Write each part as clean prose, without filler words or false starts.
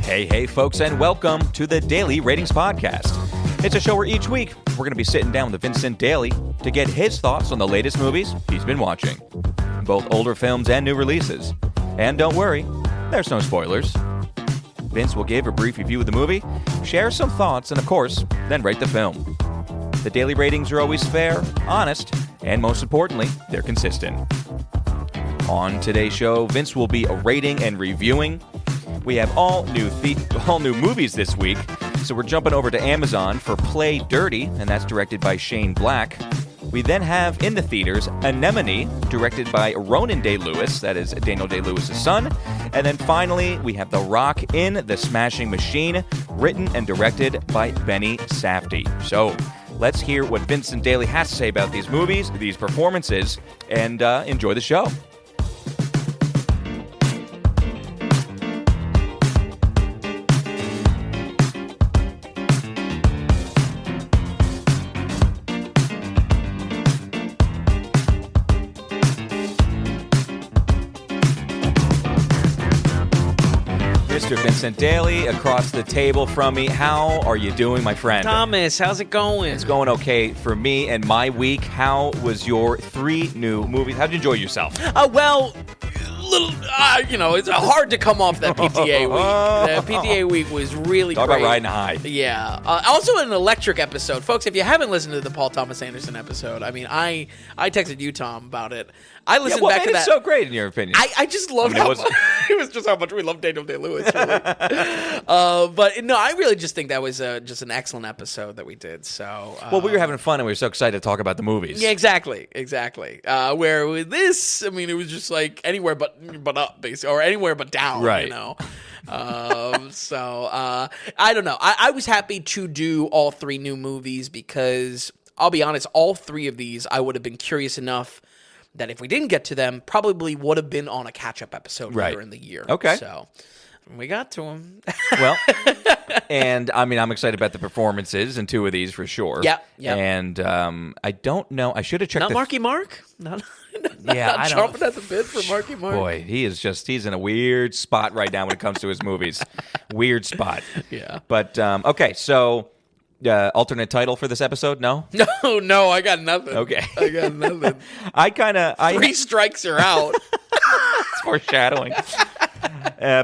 Hey, folks, and welcome to the Daily Ratings Podcast. It's a show where each week we're going to be sitting down with Vincent Daly to get his thoughts on the latest movies he's been watching, both older films and new releases. And don't worry, there's no spoilers. Vince will give a brief review of the movie, share some thoughts, and of course, then rate the film. The daily ratings are always fair, honest, and most importantly, they're consistent. On today's show, Vince will be rating and reviewing. We have all new movies this week, so we're jumping over to Amazon for Play Dirty, and that's directed by Shane Black. We then have in the theaters Anemone, directed by Ronan Day-Lewis, that is Daniel Day-Lewis' son. And then finally, we have The Rock in the Smashing Machine, written and directed by Benny Safdie. So let's hear what Vincent Daly has to say about these movies, these performances, and enjoy the show. Mr. Vincent Daly, across the table from me. How are you doing, my friend? Thomas, how's it going? It's going okay for me and my week. How was your 3 new movies? How'd you enjoy yourself? It's hard to come off that PTA week. The PTA week was really Talk great. about riding high. Yeah. Also an electric episode. Folks, if you haven't listened to the Paul Thomas Anderson episode, I mean, I texted you, Tom, about it. I listened back to that. It's so great, in your opinion? I just loved it was just how much we love Daniel Day-Lewis. Really. But no, I really just think that was just an excellent episode that we did. So, well, we were having fun, and we were so excited to talk about the movies. Yeah, exactly. Where with this, I mean, it was just like anywhere but up, basically, or anywhere but down. Right. You know. I don't know. I was happy to do all 3 new movies because I'll be honest, all 3 of these I would have been curious enough that if we didn't get to them, probably would have been on a catch-up episode later in the year. Okay. So we got to them. Well, and I mean, I'm excited about the performances in 2 of these for sure. Yeah. And I don't know. I should have checked. Not Marky Mark. Not chomping at the bit for Marky Mark. Boy, he's in a weird spot right now when it comes to his movies. Weird spot. Yeah. But okay, so. Alternate title for this episode? No, I got nothing. Okay, I got nothing. 3 strikes are out. It's foreshadowing.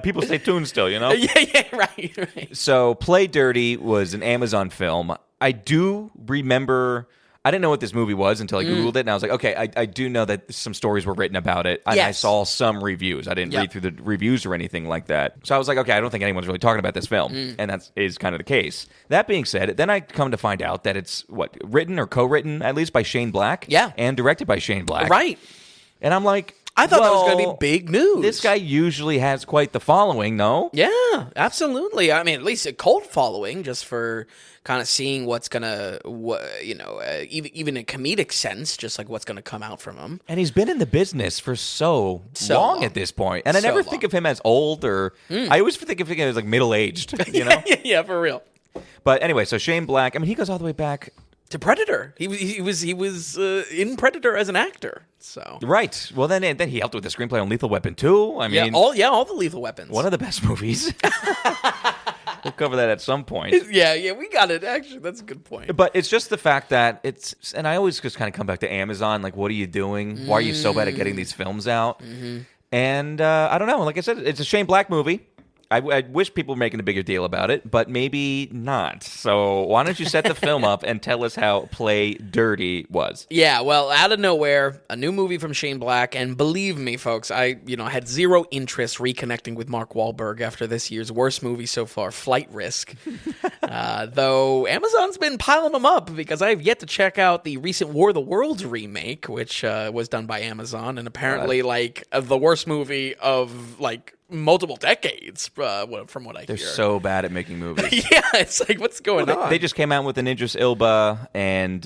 People stay tuned still, you know. Yeah, right. So, Play Dirty was an Amazon film. I do remember. I didn't know what this movie was until I Googled it, and I was like, okay, I do know that some stories were written about it. And I saw some reviews. I didn't read through the reviews or anything like that. So I was like, okay, I don't think anyone's really talking about this film, and that is kind of the case. That being said, then I come to find out that it's, written or co-written, at least by Shane Black? Yeah. And directed by Shane Black. Right. And I'm like, I thought that was going to be big news. This guy usually has quite the following, no? Yeah, absolutely. I mean, at least a cult following, just for kind of seeing what's going to, even in comedic sense, just like what's going to come out from him. And he's been in the business for so long at this point. And I never think of him as old or... I always think of him as like middle-aged, you know? Yeah, for real. But anyway, so Shane Black, I mean, he goes all the way back... to Predator. He was in Predator as an actor. So right. Well, then he helped with the screenplay on Lethal Weapon 2. I mean, all the Lethal Weapons. One of the best movies. We'll cover that at some point. Yeah, we got it. Actually, that's a good point. But it's just the fact that and I always just kind of come back to Amazon. Like, what are you doing? Why are you so bad at getting these films out? Mm-hmm. And I don't know. Like I said, it's a Shane Black movie. I wish people were making a bigger deal about it, but maybe not. So why don't you set the film up and tell us how Play Dirty was? Yeah, well, out of nowhere, a new movie from Shane Black, and believe me, folks, I had zero interest reconnecting with Mark Wahlberg after this year's worst movie so far, Flight Risk. Though Amazon's been piling them up because I have yet to check out the recent War of the Worlds remake, which was done by Amazon, and apparently the worst movie of multiple decades, from what I hear. They're so bad at making movies. Yeah, it's like, what's going on? They just came out with an Idris Elba and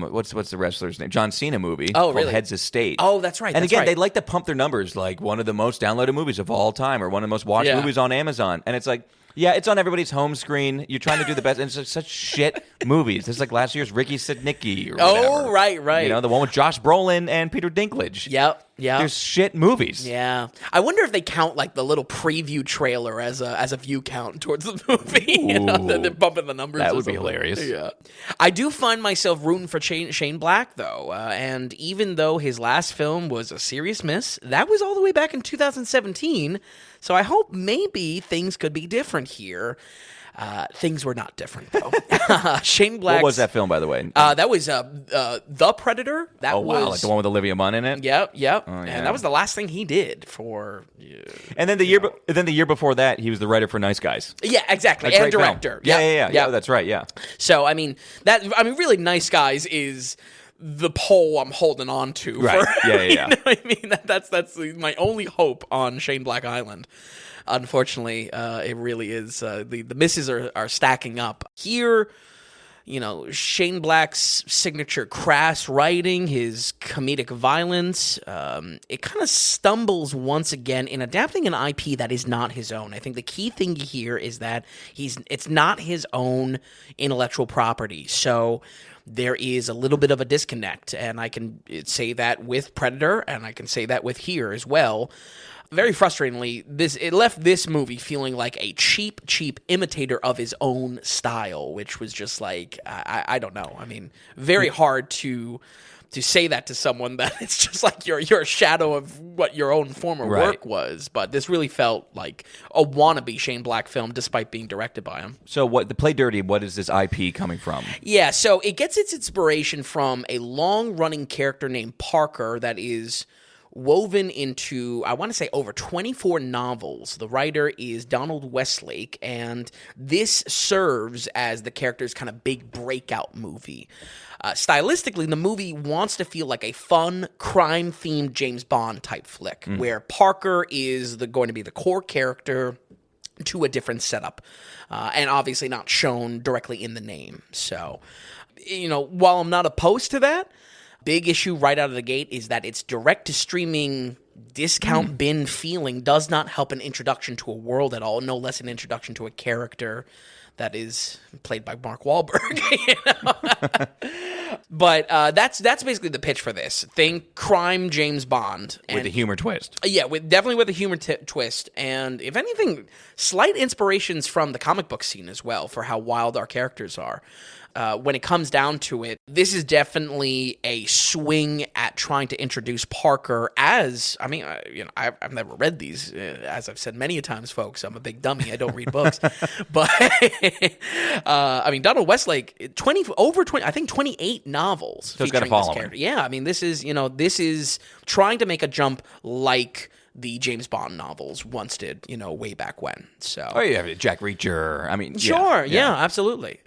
what's the wrestler's name? John Cena movie called Heads of State. Oh, that's right. And again, they like to pump their numbers like one of the most downloaded movies of all time or one of the most watched movies on Amazon. And it's like, Yeah, it's on everybody's home screen. You're trying to do the best, and it's just such shit movies. It's like last year's Ricky Sidnicki or whatever. Oh, right. You know, the one with Josh Brolin and Peter Dinklage. Yep. There's shit movies. Yeah. I wonder if they count like the little preview trailer as a view count towards the movie. You know, they're bumping the numbers. That would be hilarious. Yeah. I do find myself rooting for Shane Black, though. And even though his last film was a serious miss, that was all the way back in 2017. So I hope maybe things could be different here. Things were not different, though. Shane Black. What was that film, by the way? That was The Predator. That wow, was, like the one with Olivia Munn in it? Yep. Oh, yeah. And that was the last thing he did for. And then the year before that, he was the writer for Nice Guys. Yeah, exactly, And director. Yeah. Oh, that's right. Yeah. So I mean really, Nice Guys is the pole I'm holding on to. Right. Yeah. You know what I mean? That's my only hope on Shane Black Island. Unfortunately, it really is. The misses are stacking up. Here, you know, Shane Black's signature crass writing, his comedic violence, it kind of stumbles once again in adapting an IP that is not his own. I think the key thing here is that it's not his own intellectual property. So there is a little bit of a disconnect, and I can say that with Predator, and I can say that with here as well. Very frustratingly, it left this movie feeling like a cheap imitator of his own style, which was just like, I don't know. I mean, very hard to say that to someone, that it's just like you're a shadow of what your own former work was. But this really felt like a wannabe Shane Black film, despite being directed by him. So the Play Dirty, what is this IP coming from? Yeah, so it gets its inspiration from a long-running character named Parker that is woven into, I want to say, over 24 novels. The writer is Donald Westlake, and this serves as the character's kind of big breakout movie. Stylistically, the movie wants to feel like a fun, crime-themed James Bond type flick, where Parker is going to be the core character to a different setup, and obviously not shown directly in the name. So, you know, while I'm not opposed to that, big issue right out of the gate is that its direct-to-streaming discount bin feeling does not help an introduction to a world at all, no less an introduction to a character that is played by Mark Wahlberg. You know? But that's basically the pitch for this. Think crime James Bond. With a humor twist. Yeah, definitely with a humor twist. And if anything, slight inspirations from the comic book scene as well for how wild our characters are. When it comes down to it, this is definitely a swing at trying to introduce Parker as, I mean, I've never read these, as I've said many times, folks. I'm a big dummy. I don't read books. But, I mean, Donald Westlake, 20, I think 28 novels. So it's got to follow him. Yeah, I mean, this is trying to make a jump like the James Bond novels once did, way back when. So, oh yeah, Jack Reacher. I mean, sure, yeah, absolutely.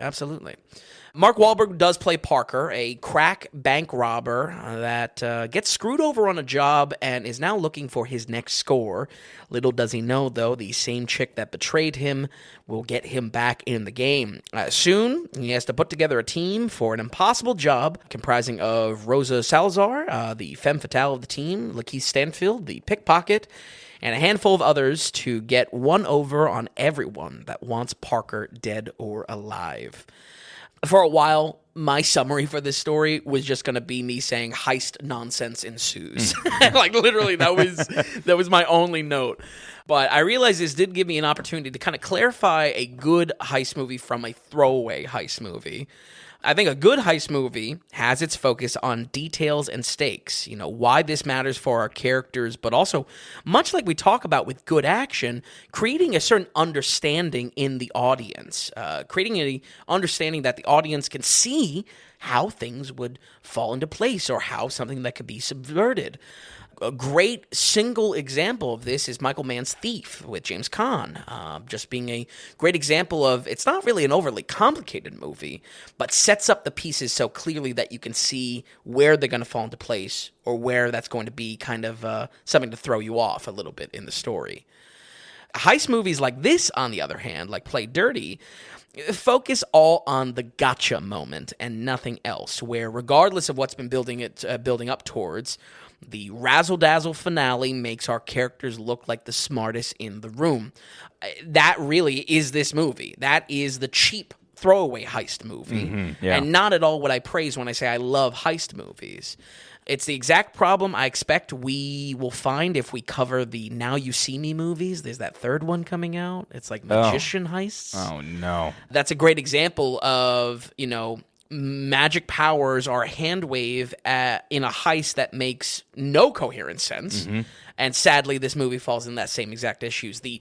Mark Wahlberg does play Parker, a crack bank robber that gets screwed over on a job and is now looking for his next score. Little does he know, though, the same chick that betrayed him will get him back in the game. Soon, he has to put together a team for an impossible job comprising of Rosa Salazar, the femme fatale of the team, Lakeith Stanfield, the pickpocket, and a handful of others to get one over on everyone that wants Parker dead or alive. For a while, my summary for this story was just going to be me saying heist nonsense ensues. Like, literally, that was my only note. But I realized this did give me an opportunity to kind of clarify a good heist movie from a throwaway heist movie. I think a good heist movie has its focus on details and stakes, why this matters for our characters, but also, much like we talk about with good action, creating a certain understanding in the audience, creating an understanding that the audience can see how things would fall into place or how something that could be subverted. A great single example of this is Michael Mann's Thief with James Caan, just being a great example of, it's not really an overly complicated movie, but sets up the pieces so clearly that you can see where they're going to fall into place or where that's going to be kind of something to throw you off a little bit in the story. Heist movies like this, on the other hand, like Play Dirty, focus all on the gotcha moment and nothing else, where regardless of what's been building up towards, The razzle-dazzle finale makes our characters look like the smartest in the room. That really is this movie. That is the cheap throwaway heist movie. Yeah. And not at all what I praise when I say I love heist movies. It's the exact problem I expect we will find if we cover the Now You See Me movies. There's that third one coming out. It's like magician heists. Oh, no. That's a great example of, magic powers are a hand wave in a heist that makes no coherent sense. And sadly, this movie falls in that same exact issues. The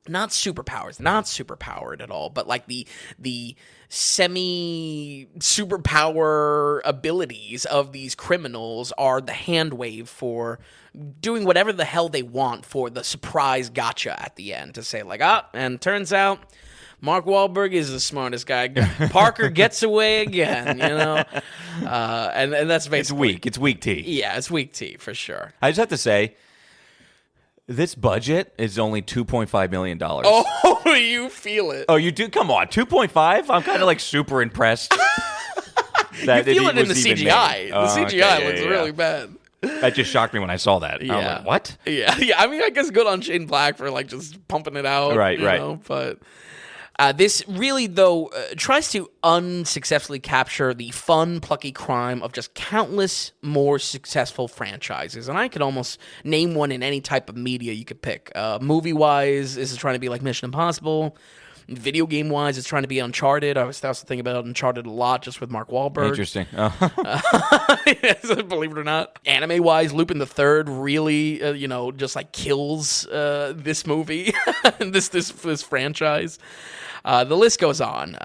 not superpowered at all, but like the semi-superpower abilities of these criminals are the hand wave for doing whatever the hell they want for the surprise gotcha at the end to say like, and turns out Mark Wahlberg is the smartest guy. Parker gets away again, and that's basically... It's weak tea. Yeah, it's weak tea for sure. I just have to say, this budget is only $2.5 million. Oh, you feel it. Oh, you do? Come on, 2.5? I'm kind of like super impressed. That you feel it in the CGI. The CGI looks really bad. That just shocked me when I saw that. Yeah. I was like, what? Yeah. I mean, I guess good on Shane Black for like just pumping it out. Right. But this really, though, tries to unsuccessfully capture the fun, plucky crime of just countless more successful franchises. And I could almost name one in any type of media you could pick. Movie-wise, this is trying to be like Mission Impossible. Video game-wise, it's trying to be Uncharted. I was also thinking about Uncharted a lot just with Mark Wahlberg. Interesting. Believe it or not. Anime-wise, Lupin the Third really, just like kills this movie, this franchise. The list goes on.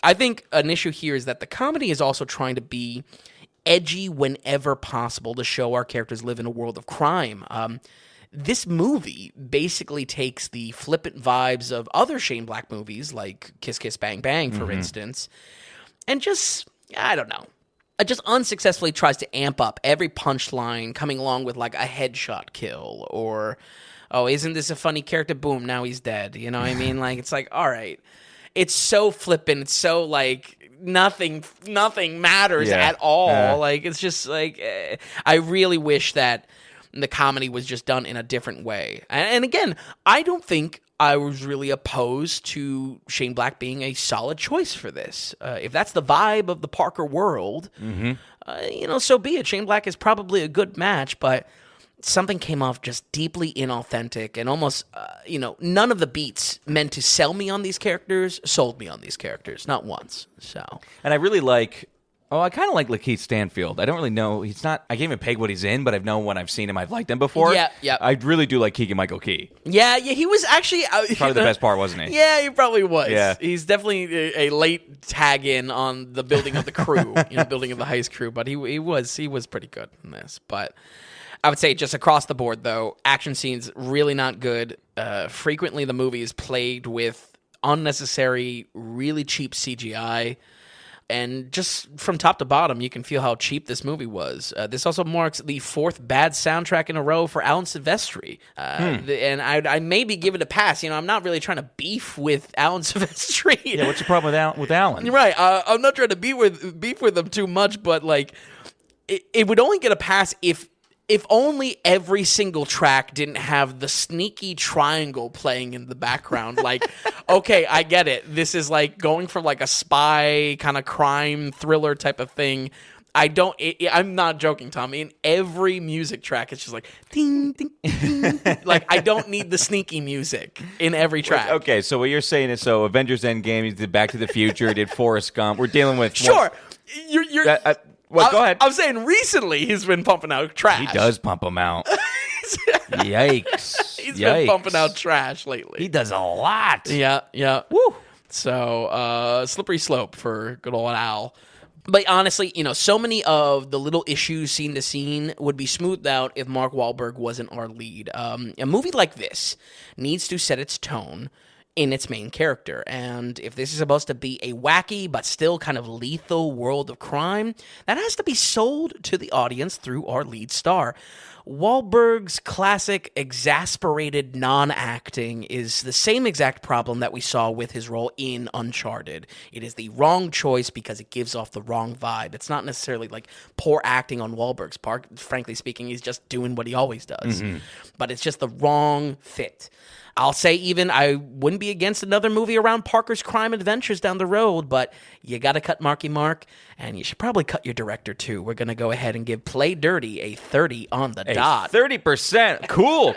I think an issue here is that the comedy is also trying to be edgy whenever possible to show our characters live in a world of crime. This movie basically takes the flippant vibes of other Shane Black movies, like Kiss Kiss Bang Bang, for instance, and just unsuccessfully tries to amp up every punchline coming along with like a headshot kill or, oh, isn't this a funny character? Boom, now he's dead. You know what I mean? Like, it's like, all right. It's so flippant. It's so like nothing matters at all. Yeah. Like, it's just like, I really wish that the comedy was just done in a different way. And again, I don't think I was really opposed to Shane Black being a solid choice for this. If that's the vibe of the Parker world, so be it. Shane Black is probably a good match, but something came off just deeply inauthentic and almost, none of the beats meant to sell me on these characters sold me on these characters, not once. So, and I really like... Oh, I kind of like Lakeith Stanfield. I don't really know. He's not... I can't even peg what he's in, but I've known when I've seen him, I've liked him before. Yeah. I really do like Keegan-Michael Key. Yeah, he was actually... Probably the best part, wasn't he? Yeah, he probably was. Yeah. He's definitely a late tag-in on the building of the crew, building of the heist crew, but he was pretty good in this. But I would say just across the board, though, action scenes really not good. Frequently, the movie is plagued with unnecessary, really cheap CGI. And just from top to bottom, you can feel how cheap this movie was. This also marks the fourth bad soundtrack in a row for Alan Silvestri. And I maybe give it a pass. I'm not really trying to beef with Alan Silvestri. Yeah, what's your problem with Alan? You're right. I'm not trying to beef with him too much, but like, it would only get a pass if only every single track didn't have the sneaky triangle playing in the background. Like, okay, I get it. This is like going from like a spy kind of crime thriller type of thing. I'm not joking, Tommy. In every music track, it's just like ding, ding, ding. Like, I don't need the sneaky music in every track. Okay, so what you're saying is, Avengers Endgame, you did Back to the Future, you did Forrest Gump. We're dealing with... Sure. You're... Well, go ahead. I'm saying recently he's been pumping out trash. He does pump them out. Yikes. He's been pumping out trash lately. He does a lot. Yeah. Woo. So, slippery slope for good old Al. But honestly, so many of the little issues scene to scene would be smoothed out if Mark Wahlberg wasn't our lead. A movie like this needs to set its tone in its main character. And if this is supposed to be a wacky but still kind of lethal world of crime, that has to be sold to the audience through our lead star. Wahlberg's classic exasperated non-acting is the same exact problem that we saw with his role in Uncharted. It is the wrong choice because it gives off the wrong vibe. It's not necessarily like poor acting on Wahlberg's part. Frankly speaking, he's just doing what he always does. But it's just the wrong fit. I'll say even I wouldn't be against another movie around Parker's crime adventures down the road, but you got to cut Marky Mark, and you should probably cut your director too. We're going to go ahead and give Play Dirty a 30 on the dot. 30%. Cool.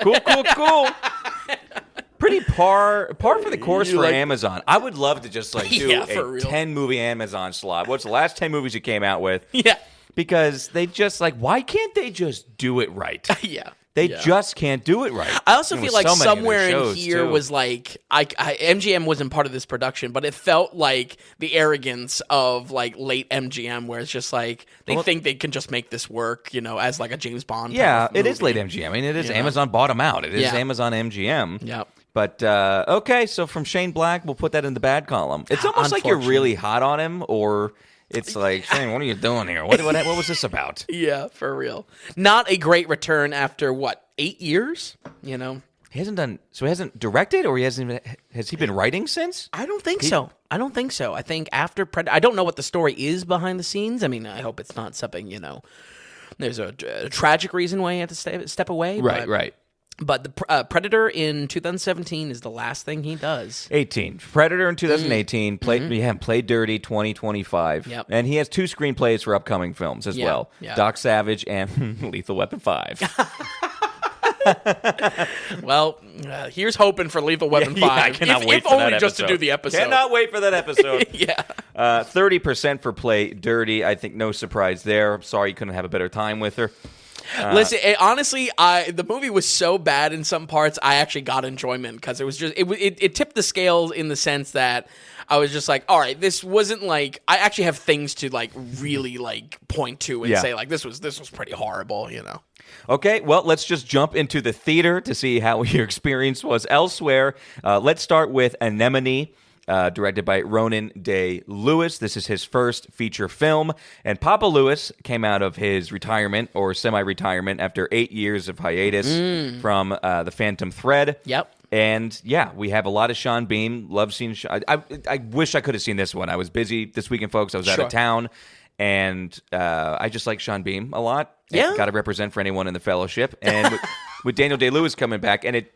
Pretty par for the course for Amazon. I would love to just do a 10-movie Amazon slot. What's the last 10 movies you came out with? Yeah. Because they just why can't they just do it right? Yeah. They just can't do it right. I also feel like somewhere in here too. was MGM wasn't part of this production, but it felt like the arrogance of late MGM, where it's just they think they can just make this work, as a James Bond. Yeah, kind of it is late MGM. I mean, it is Amazon bought them out. It is Amazon MGM. Yep. But okay, so from Shane Black, we'll put that in the bad column. It's almost like you're really hot on him, or. It's like, Shane, what are you doing here? What was this about? Yeah, for real. Not a great return after, 8 years? He hasn't directed, or has he been writing since? I don't think so. I think after I don't know what the story is behind the scenes. I mean, I hope it's not something, there's a tragic reason why he had to step away. Right. But the Predator in 2017 is the last thing he does. 18. Predator in 2018. Play Dirty 2025. Yep. And he has 2 screenplays for upcoming films as well. Yep. Doc Savage and Lethal Weapon 5. Well, here's hoping for Lethal Weapon 5. I cannot wait if for that only just episode. to do the episode. Cannot wait for that episode. Yeah. 30% for Play Dirty. I think no surprise there. I'm sorry you couldn't have a better time with her. Listen, honestly, the movie was so bad in some parts, I actually got enjoyment because it was just it tipped the scales in the sense that I was just like, all right, this wasn't I actually have things to really point to and say this was pretty horrible, Okay, well, let's just jump into the theater to see how your experience was elsewhere. Let's start with Anemone. Directed by Ronan Day Lewis. This is his first feature film, and Papa Lewis came out of his retirement or semi-retirement after 8 years of hiatus from The Phantom Thread. Yep. And we have a lot of Sean Bean. Love seeing I wish I could have seen this one. I was busy this weekend, folks. I was out of town, and I just like Sean Bean a lot. Yeah. Got to represent for anyone in the fellowship. And with Daniel Day-Lewis coming back, and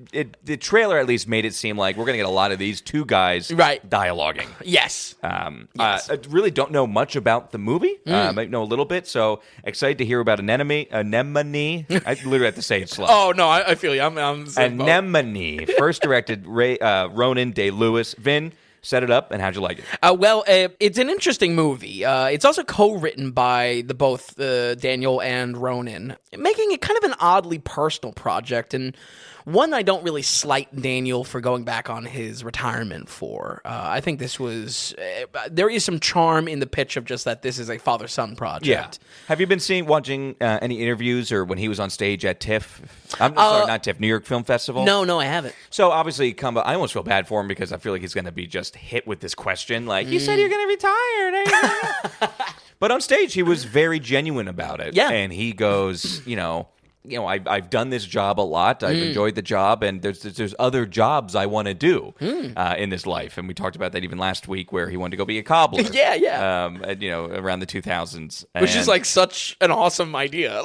the trailer at least made it seem like we're going to get a lot of these two guys dialoguing. Yes. I really don't know much about the movie. I might know a little bit, so excited to hear about Anemone. I literally have to say it slow. Oh, no, I feel you. I'm the same boat. Anemone, first directed Ronan Day-Lewis. Vin, set it up, and how'd you like it? Well, it's an interesting movie. It's also co-written by both Daniel and Ronan, making it kind of an oddly personal project, and one I don't really slight Daniel for going back on his retirement for. I think this was... there is some charm in the pitch of just that this is a father-son project. Yeah. Have you been watching any interviews or when he was on stage at TIFF? I'm sorry, not TIFF, New York Film Festival? No, I haven't. So obviously, I almost feel bad for him because I feel like he's going to be just hit with this question. You said you're going to retire. But on stage, he was very genuine about it. Yeah. And he goes, I've done this job a lot. I've enjoyed the job, and there's other jobs I want to do in this life. And we talked about that even last week, where he wanted to go be a cobbler. Yeah. Around the 2000s, which is such an awesome idea.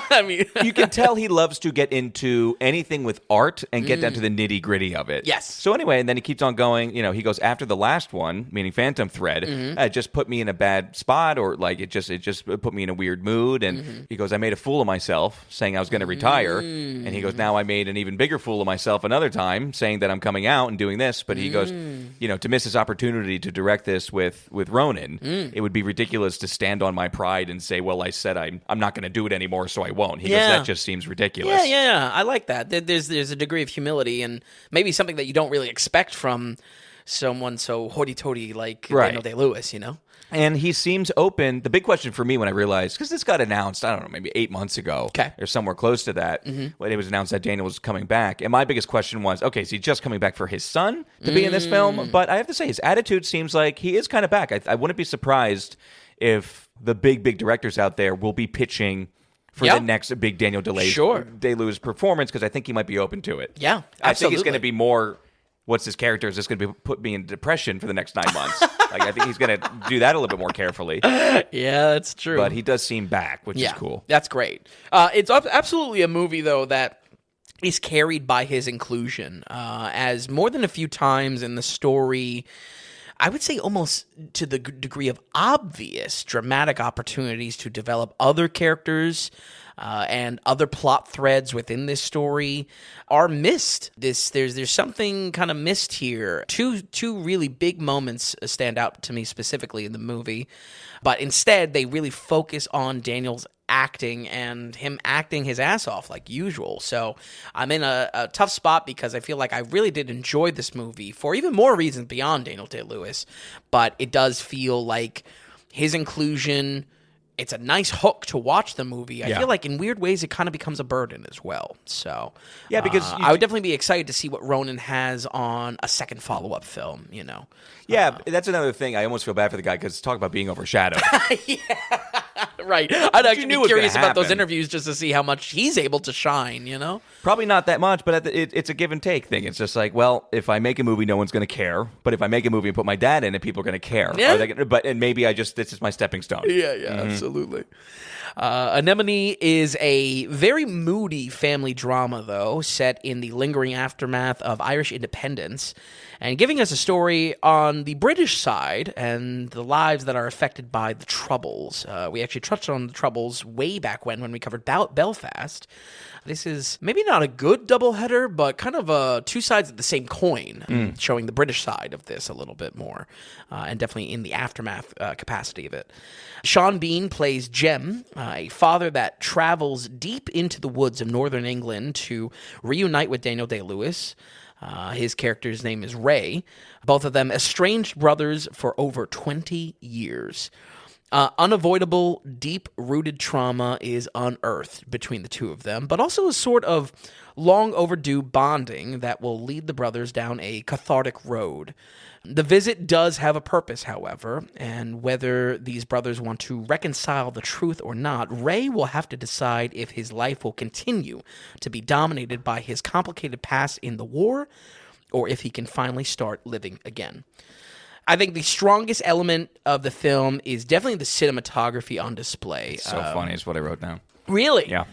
I mean, you can tell he loves to get into anything with art and get down to the nitty gritty of it. Yes. So anyway, and then he keeps on going. He goes after the last one, meaning Phantom Thread. It just put me in a bad spot, or it just put me in a weird mood. And he goes, I made a fool of myself, saying I was going to retire, and he goes, now I made an even bigger fool of myself another time, saying that I'm coming out and doing this. But he goes, to miss this opportunity to direct this with Ronan, it would be ridiculous to stand on my pride and say, well, I said I'm not going to do it anymore, so I won't. He goes, that just seems ridiculous. Yeah, I like that. There's a degree of humility and maybe something that you don't really expect from someone so hoity-toity like Daniel Day-Lewis, And he seems open. The big question for me when I realized, because this got announced, I don't know, maybe 8 months ago, or somewhere close to that, when it was announced that Daniel was coming back. And my biggest question was, okay, is he just coming back for his son to be in this film? But I have to say, his attitude seems like he is kind of back. I wouldn't be surprised if the big directors out there will be pitching for the next big Daniel Sure. Day-Lewis performance, because I think he might be open to it. Yeah, absolutely. I think it's going to be more, what's his character? Is this going to put me in depression for the next 9 months? I think he's going to do that a little bit more carefully. Yeah, that's true. But he does seem back, which is cool. That's great. It's absolutely a movie, though, that is carried by his inclusion, as more than a few times in the story, I would say almost to the degree of obvious dramatic opportunities to develop other characters and other plot threads within this story are missed. There's something kind of missed here. Two really big moments stand out to me specifically in the movie, but instead they really focus on Daniel's acting and him acting his ass off like usual. So I'm in a tough spot because I feel like I really did enjoy this movie for even more reasons beyond Daniel Day-Lewis, but it does feel like his inclusion, it's a nice hook to watch the movie. I feel like in weird ways it kind of becomes a burden as well. So because I would definitely be excited to see what Ronan has on a second follow-up film, you know. Yeah, that's another thing. I almost feel bad for the guy because talk about being overshadowed. Right. I'd actually be curious about those happen. interviews just to see how much he's able to shine, you know? Probably not that much, but it's a give and take thing. It's just like, well, if I make a movie, no one's going to care. But if I make a movie and put my dad in it, people are going to care. Yeah. And maybe this is my stepping stone. Yeah, absolutely. Anemone is a very moody family drama, though, set in the lingering aftermath of Irish independence, and giving us a story on the British side and the lives that are affected by the Troubles. We actually touched on the Troubles way back when we covered Belfast. This is maybe not a good doubleheader, but kind of two sides of the same coin, showing the British side of this a little bit more, and definitely in the aftermath capacity of it. Sean Bean plays Jem, a father that travels deep into the woods of northern England to reunite with Daniel Day-Lewis. His character's name is Ray. Both of them estranged brothers for over 20 years. Unavoidable, deep-rooted trauma is unearthed between the two of them, but also a sort of long-overdue bonding that will lead the brothers down a cathartic road. The visit does have a purpose, however, and whether these brothers want to reconcile the truth or not, Ray will have to decide if his life will continue to be dominated by his complicated past in the war, or if he can finally start living again. I think the strongest element of the film is definitely the cinematography on display. So funny is what I wrote down. Really? Yeah.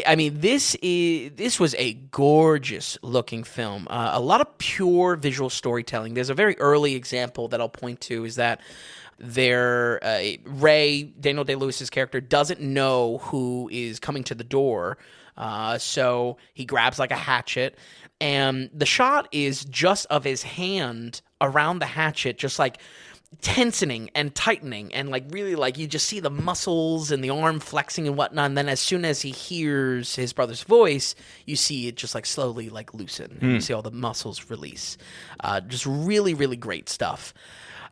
I mean, this was a gorgeous looking film. A lot of pure visual storytelling. There's a very early example that I'll point to is that Ray, Daniel Day-Lewis's character, doesn't know who is coming to the door. So he grabs like a hatchet, and the shot is just of his hand around the hatchet, just like tensioning and tightening, and like really like you just see the muscles and the arm flexing and whatnot. And then as soon as he hears his brother's voice, you see it just like slowly like loosen. And you see all the muscles release. Just really, really great stuff.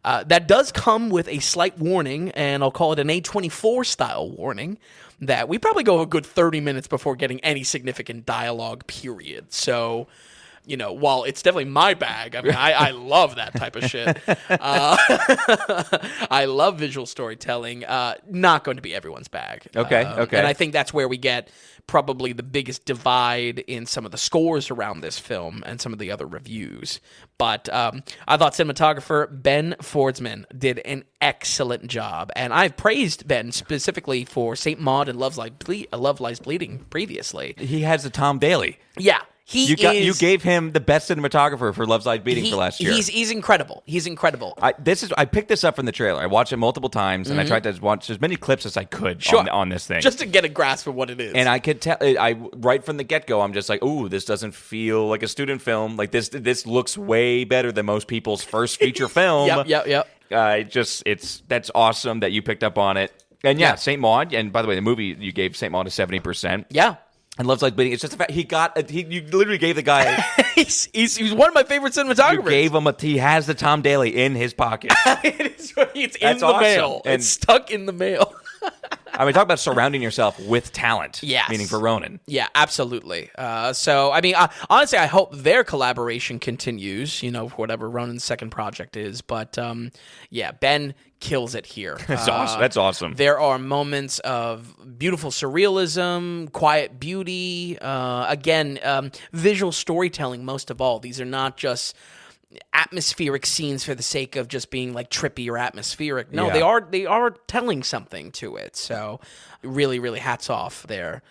That does come with a slight warning, and I'll call it an A24 style warning, that we probably go a good 30 minutes before getting any significant dialogue, period. So, you know, while it's definitely my bag, I mean, I love that type of shit. I love visual storytelling. Not going to be everyone's bag. Okay. And I think that's where we get probably the biggest divide in some of the scores around this film and some of the other reviews. But I thought cinematographer Ben Fordsman did an excellent job. And I've praised Ben specifically for St. Maud and Love Lies Bleeding previously. He has the Tom Daly. Yeah. You gave him the best cinematographer for Love's Lies Beating for last year. He's incredible. He's incredible. I picked this up from the trailer. I watched it multiple times, and I tried to watch as many clips as I could on this thing, just to get a grasp of what it is. And I could tell, right from the get go, I'm just like, ooh, this doesn't feel like a student film. Like this looks way better than most people's first feature film. Yep. That's awesome that you picked up on it. And St. Maud. And by the way, the movie you gave St. Maud a 70%. Yeah. And Love's Like Bleeding. It's just the fact you literally gave the guy. he's one of my favorite cinematographers. You gave him he has the Tom Daly in his pocket. It's in the mail. And it's stuck in the mail. I mean, talk about surrounding yourself with talent. Yes. Meaning for Ronan. Yeah, absolutely. So, I mean, honestly, I hope their collaboration continues, whatever Ronan's second project is. But, yeah, Ben kills it here. That's awesome. That's awesome. There are moments of beautiful surrealism, quiet beauty, visual storytelling most of all. These are not just atmospheric scenes for the sake of just being like trippy or atmospheric. No, they are telling something to it. So really, really hats off there.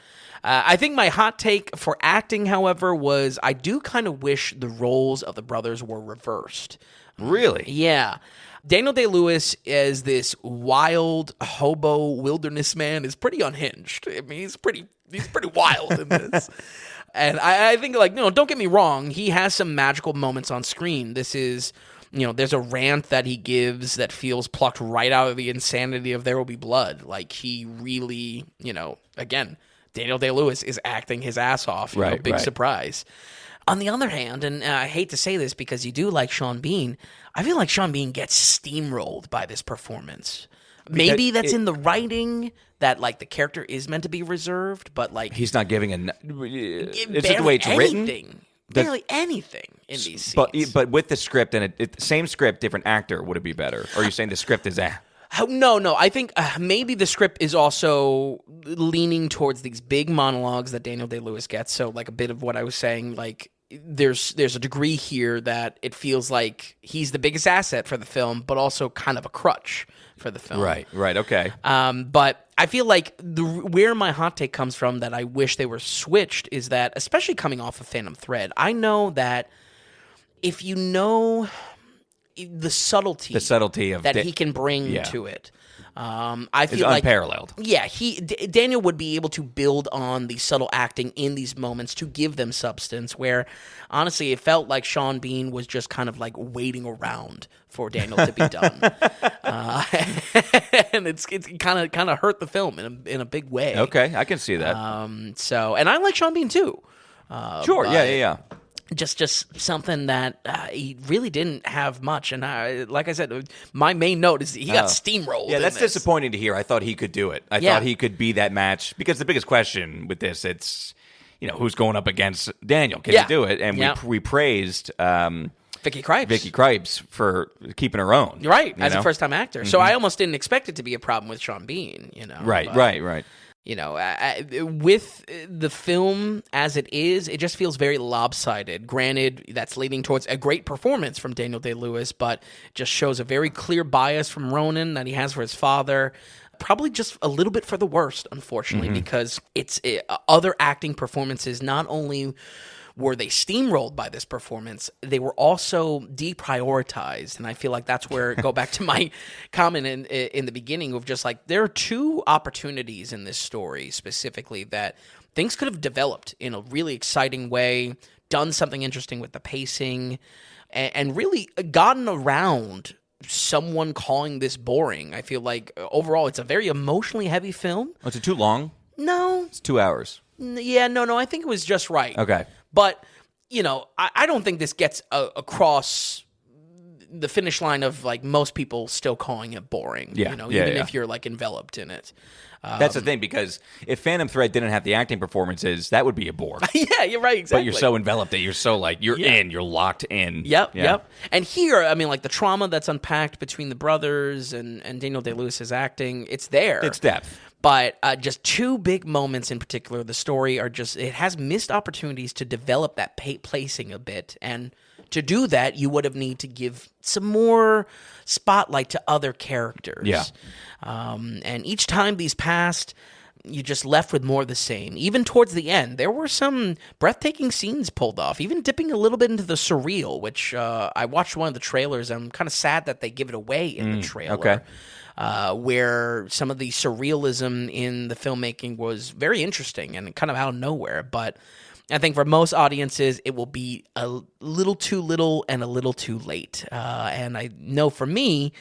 I think my hot take for acting, however, was I do kind of wish the roles of the brothers were reversed. Really? Yeah. Daniel Day-Lewis as this wild hobo wilderness man is pretty unhinged. I mean, he's pretty wild in this. And I think, don't get me wrong, he has some magical moments on screen. This is, there's a rant that he gives that feels plucked right out of the insanity of There Will Be Blood. Like, he really, again, Daniel Day-Lewis is acting his ass off. Big surprise. On the other hand, and I hate to say this because you do like Sean Bean, I feel like Sean Bean gets steamrolled by this performance. Maybe that's in the writing that the character is meant to be reserved, but he's not giving is it the way it's written? Barely anything in these scenes. But with the script and same script, different actor, would it be better? Or are you saying the script is No. I think maybe the script is also leaning towards these big monologues that Daniel Day-Lewis gets. So a bit of what I was saying, there's a degree here that it feels like he's the biggest asset for the film, but also kind of a crutch for the film. Right, okay. But I feel like where my hot take comes from that I wish they were switched is that, especially coming off of Phantom Thread, I know that if you know the subtlety of that he can bring to it, I feel it's unparalleled. Yeah, Daniel would be able to build on the subtle acting in these moments to give them substance. Where honestly, it felt like Sean Bean was just kind of waiting around for Daniel to be done, and it's kind of hurt the film in a big way. Okay, I can see that. And I like Sean Bean too. Sure, yeah. Just something that he really didn't have much. And like I said, my main note is he got steamrolled. Yeah, that's disappointing to hear. I thought he could do it. I thought he could be that match. Because the biggest question with this, it's, who's going up against Daniel? Can he do it? And we praised Vicky Krieps for keeping her own. Right, as a first-time actor. Mm-hmm. So I almost didn't expect it to be a problem with Sean Bean, Right. With the film as it is, it just feels very lopsided. Granted, that's leading towards a great performance from Daniel Day-Lewis, but just shows a very clear bias from Ronan that he has for his father. Probably just a little bit for the worst, unfortunately, because it's other acting performances not only were they steamrolled by this performance, they were also deprioritized. And I feel like that's where, go back to my comment in the beginning of just there are two opportunities in this story specifically that things could have developed in a really exciting way, done something interesting with the pacing, and really gotten around someone calling this boring. I feel like overall it's a very emotionally heavy film. Oh, is it too long? No. It's 2 hours. Yeah, no, I think it was just right. Okay. But, I don't think this gets across the finish line of, most people still calling it boring. Yeah. Even if you're, enveloped in it. That's the thing, because if Phantom Thread didn't have the acting performances, that would be a bore. Yeah, you're right, exactly. But you're so enveloped that you're so, you're locked in. Yep. And here, the trauma that's unpacked between the brothers and Daniel Day-Lewis's acting, it's there. It's depth. But just two big moments in particular, the story it has missed opportunities to develop that placing a bit. And to do that, you would have need to give some more spotlight to other characters. Yeah. And each time these passed, you just left with more of the same. Even towards the end, there were some breathtaking scenes pulled off, even dipping a little bit into the surreal, which I watched one of the trailers. I'm kind of sad that they give it away in the trailer. Okay. Where some of the surrealism in the filmmaking was very interesting and kind of out of nowhere. But I think for most audiences, it will be a little too little and a little too late. And I know for me,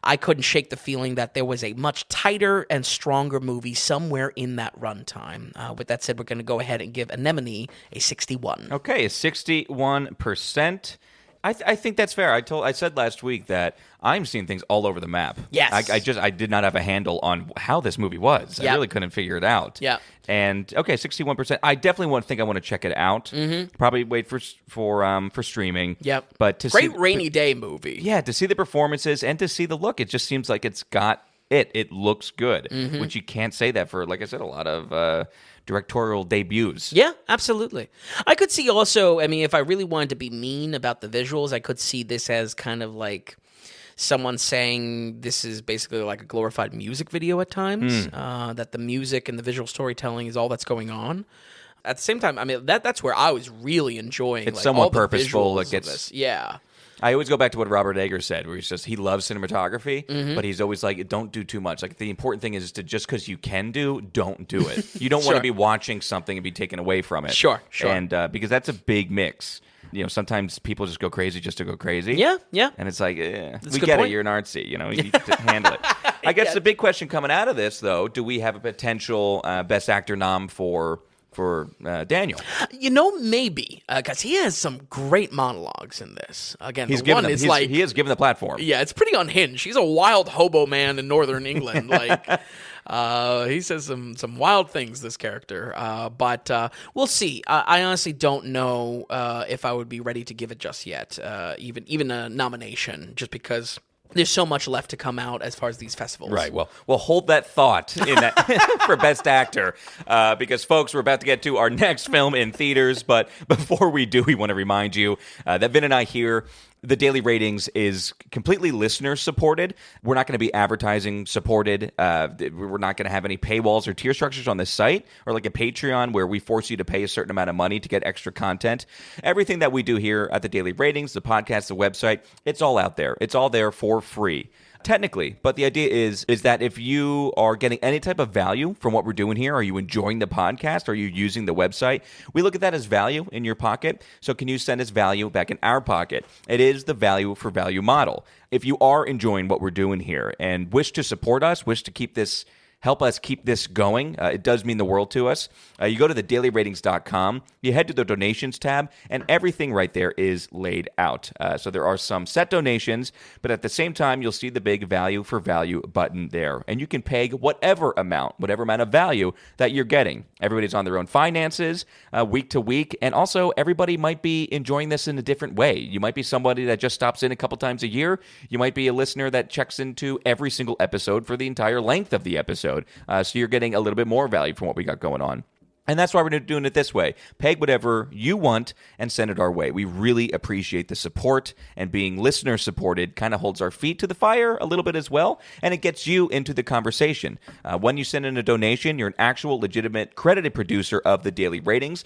I couldn't shake the feeling that there was a much tighter and stronger movie somewhere in that runtime. With that said, we're going to go ahead and give Anemone a 61. Okay, a 61%. I think that's fair. I said last week that I'm seeing things all over the map. Yes. I did not have a handle on how this movie was. Yep. I really couldn't figure it out. Yeah. And okay, 61%. I definitely I want to check it out. Mm-hmm. Probably wait for streaming. Yep. But to great see, rainy day movie. Yeah, to see the performances and to see the look, it just seems like it's got it. It looks good, which you can't say that for, like I said, a lot of directorial debuts. Yeah, absolutely. I could see also, I mean, if I really wanted to be mean about the visuals, I could see this as kind of like someone saying this is basically like a glorified music video at times, that the music and the visual storytelling is all that's going on. At the same time, I mean, that's where I was really enjoying It's like, somewhat all the purposeful. visuals It gets- of this. Yeah. I always go back to what Robert Eggers said, where he loves cinematography, but he's always like, don't do too much. Like, the important thing is to just because you can don't do it. You don't want to be watching something and be taken away from it. Sure. And because that's a big mix. You know, sometimes people just go crazy just to go crazy. Yeah. And it's like, we a get good it. point. You're an artsy. You know, you need to handle it. I guess the big question coming out of this, though, do we have a potential Best Actor nom for Daniel? You know, maybe, because he has some great monologues in this. Again, He has given the platform. Yeah, it's pretty unhinged. He's a wild hobo man in northern England. Like, he says some wild things, this character. But we'll see. I honestly don't know if I would be ready to give it just yet, even a nomination, just because there's so much left to come out as far as these festivals. Right. Well, we'll hold that thought in that for Best Actor, because, folks, we're about to get to our next film in theaters. But before we do, we want to remind you that Vin and I here, the Daily Ratings is completely listener supported. We're not going to be advertising supported. We're not going to have any paywalls or tier structures on this site, or like a Patreon where we force you to pay a certain amount of money to get extra content. Everything that we do here at the Daily Ratings, the podcast, the website, it's all out there. It's all there for free. Technically, but the idea is that if you are getting any type of value from what we're doing here, are you enjoying the podcast? Are you using the website? We look at that as value in your pocket. So can you send us value back in our pocket? It is the value for value model. If you are enjoying what we're doing here and wish to support us, wish to help us keep this going, it does mean the world to us. You go to thedailyratings.com, you head to the donations tab, and everything right there is laid out. So there are some set donations, but at the same time, you'll see the big value for value button there. And you can peg whatever amount of value that you're getting. Everybody's on their own finances, week to week, and also everybody might be enjoying this in a different way. You might be somebody that just stops in a couple times a year. You might be a listener that checks into every single episode for the entire length of the episode. So you're getting a little bit more value from what we got going on. And that's why we're doing it this way. Peg whatever you want and send it our way. We really appreciate the support, and being listener supported kind of holds our feet to the fire a little bit as well, and it gets you into the conversation. When you send in a donation, you're an actual legitimate credited producer of the Daily Ratings.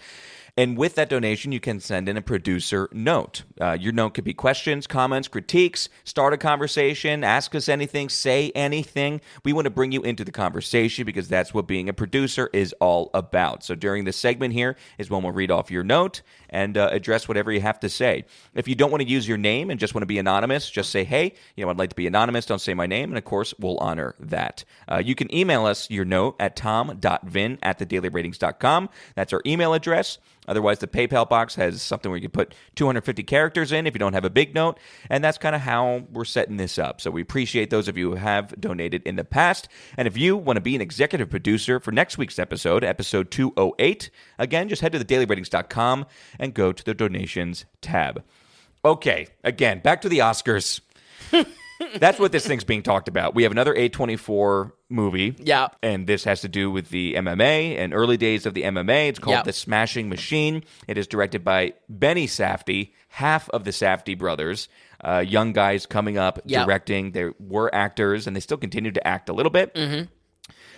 And with that donation, you can send in a producer note. Your note could be questions, comments, critiques, start a conversation, ask us anything, say anything. We want to bring you into the conversation because that's what being a producer is all about. So during this segment here is when we'll read off your note and address whatever you have to say. If you don't want to use your name and just want to be anonymous, just say, hey, I'd like to be anonymous. Don't say my name. And of course, we'll honor that. You can email us your note at tom.vin@thedailyratings.com. That's our email address. Otherwise, the PayPal box has something where you can put 250 characters in if you don't have a big note, and that's kind of how we're setting this up. So we appreciate those of you who have donated in the past, and if you want to be an executive producer for next week's episode 208, again, just head to thedailyratings.com and go to the donations tab. Okay, again, back to the Oscars. That's what this thing's being talked about. We have another A24 movie. Yeah. And this has to do with the MMA and early days of the MMA. It's called The Smashing Machine. It is directed by Benny Safdie, half of the Safdie brothers. Young guys coming up, directing. They were actors, and they still continue to act a little bit. Mm-hmm.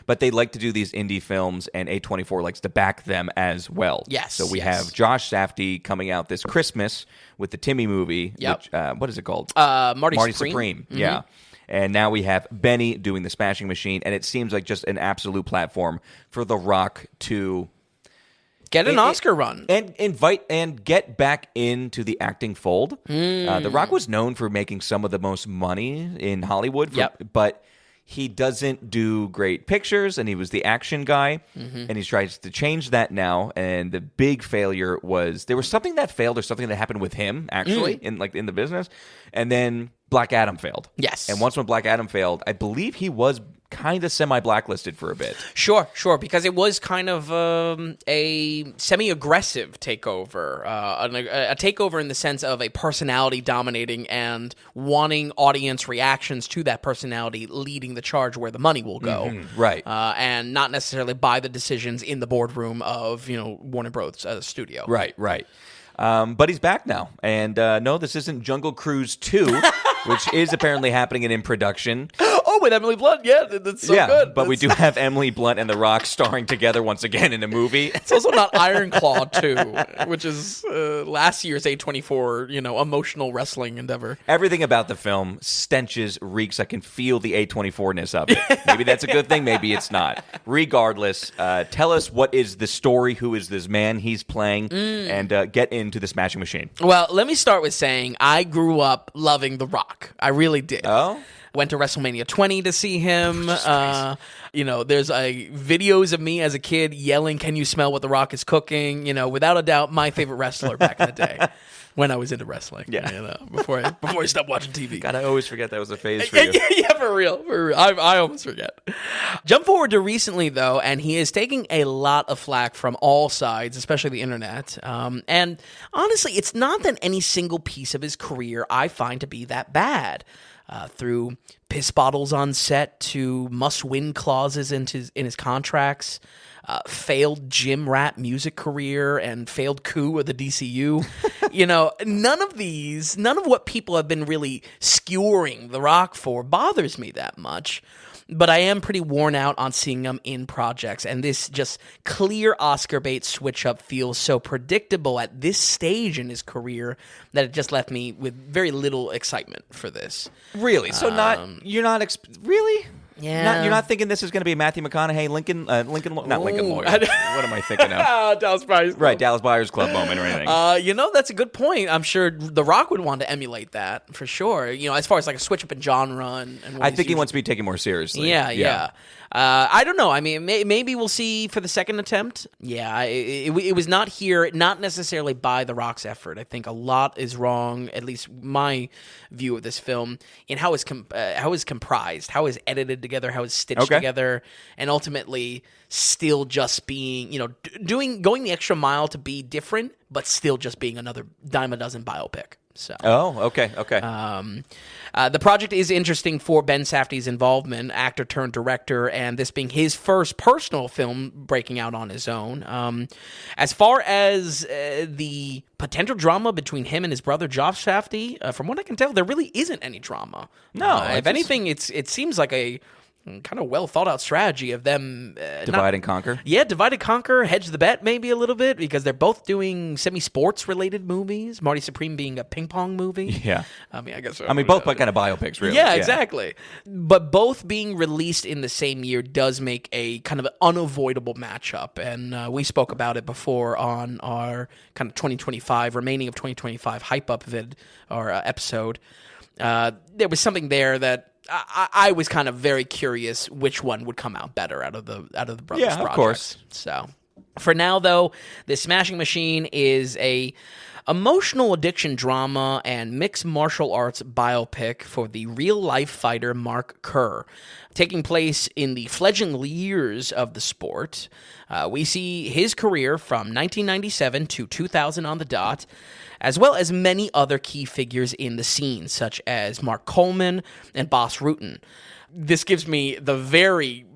But they like to do these indie films, and A24 likes to back them as well. Yes. So we have Josh Safdie coming out this Christmas with the Timmy movie. Yep. Which, what is it called? Marty Supreme. Mm-hmm. Yeah. And now we have Benny doing The Smashing Machine, and it seems like just an absolute platform for The Rock to get an Oscar run and invite and get back into the acting fold. The Rock was known for making some of the most money in Hollywood, but he doesn't do great pictures, and he was the action guy, and he tries to change that now. And the big failure was there was something that failed, or something that happened with him actually in the business, and then Black Adam failed. Yes, and once when Black Adam failed, I believe he was kind of semi-blacklisted for a bit. Sure, because it was kind of a semi-aggressive takeover, a takeover in the sense of a personality dominating and wanting audience reactions to that personality leading the charge where the money will go. Right. And not necessarily by the decisions in the boardroom of, Warner Bros. Studio. Right. But he's back now. And no, this isn't Jungle Cruise 2, which is apparently happening and in production. Oh, with Emily Blunt, yeah, that's so good. But we do have Emily Blunt and The Rock starring together once again in a movie. It's also not Iron Claw 2, which is last year's A24, emotional wrestling endeavor. Everything about the film stenches, reeks. I can feel the A24-ness of it. Maybe that's a good thing, maybe it's not. Regardless, tell us what is the story, who is this man he's playing, and get into the Smashing Machine. Well, let me start with saying I grew up loving The Rock. I really did. Oh? Went to WrestleMania 20 to see him. There's videos of me as a kid yelling, "Can you smell what The Rock is cooking?" Without a doubt, my favorite wrestler back in the day when I was into wrestling. Yeah. Before I stopped watching TV. God, I always forget that was a phase for you. Yeah, for real. I almost forget. Jump forward to recently, though, and he is taking a lot of flack from all sides, especially the internet. And honestly, it's not that any single piece of his career I find to be that bad. Through piss bottles on set to must-win clauses in his contracts, failed gym rat music career, and failed coup of the DCU. None of what people have been really skewering The Rock for bothers me that much. But I am pretty worn out on seeing him in projects, and this just clear Oscar bait switch up feels so predictable at this stage in his career that it just left me with very little excitement for this. Really? So really? Yeah. You're not thinking this is going to be Matthew McConaughey, Lincoln Lawyer. What am I thinking of? Dallas Buyers Club. Right, Dallas Buyers Club moment or anything. That's a good point. I'm sure The Rock would want to emulate that for sure. As far as like a switch up in genre and I think he wants to be taken more seriously. Yeah. I don't know. I mean, maybe we'll see for the second attempt. Yeah, it was not here, not necessarily by The Rock's effort. I think a lot is wrong, at least my view of this film, in how it's comprised, how it's edited together, how it's stitched together, and ultimately still just being, going the extra mile to be different, but still just being another dime a dozen biopic. So. Oh, okay. The project is interesting for Ben Safdie's involvement, actor turned director, and this being his first personal film breaking out on his own. As far as the potential drama between him and his brother Josh Safdie, from what I can tell, there really isn't any drama. No, if anything, it seems like a kind of well thought out strategy of them divide and conquer. Yeah, divide and conquer, hedge the bet maybe a little bit, because they're both doing semi-sports related movies. Marty Supreme being a ping pong movie. Yeah, I guess. Both kind of biopics, really. Yeah, exactly. But both being released in the same year does make a kind of unavoidable matchup, and we spoke about it before on our kind of 2025 remaining of 2025 hype up vid or episode. There was something there that. I was kind of very curious which one would come out better out of the brothers' projects. Of course. So, for now, though, the Smashing Machine is a emotional addiction drama and mixed martial arts biopic for the real-life fighter Mark Kerr. Taking place in the fledgling years of the sport, we see his career from 1997 to 2000 on the dot, as well as many other key figures in the scene, such as Mark Coleman and Bas Rutten. This gives me the very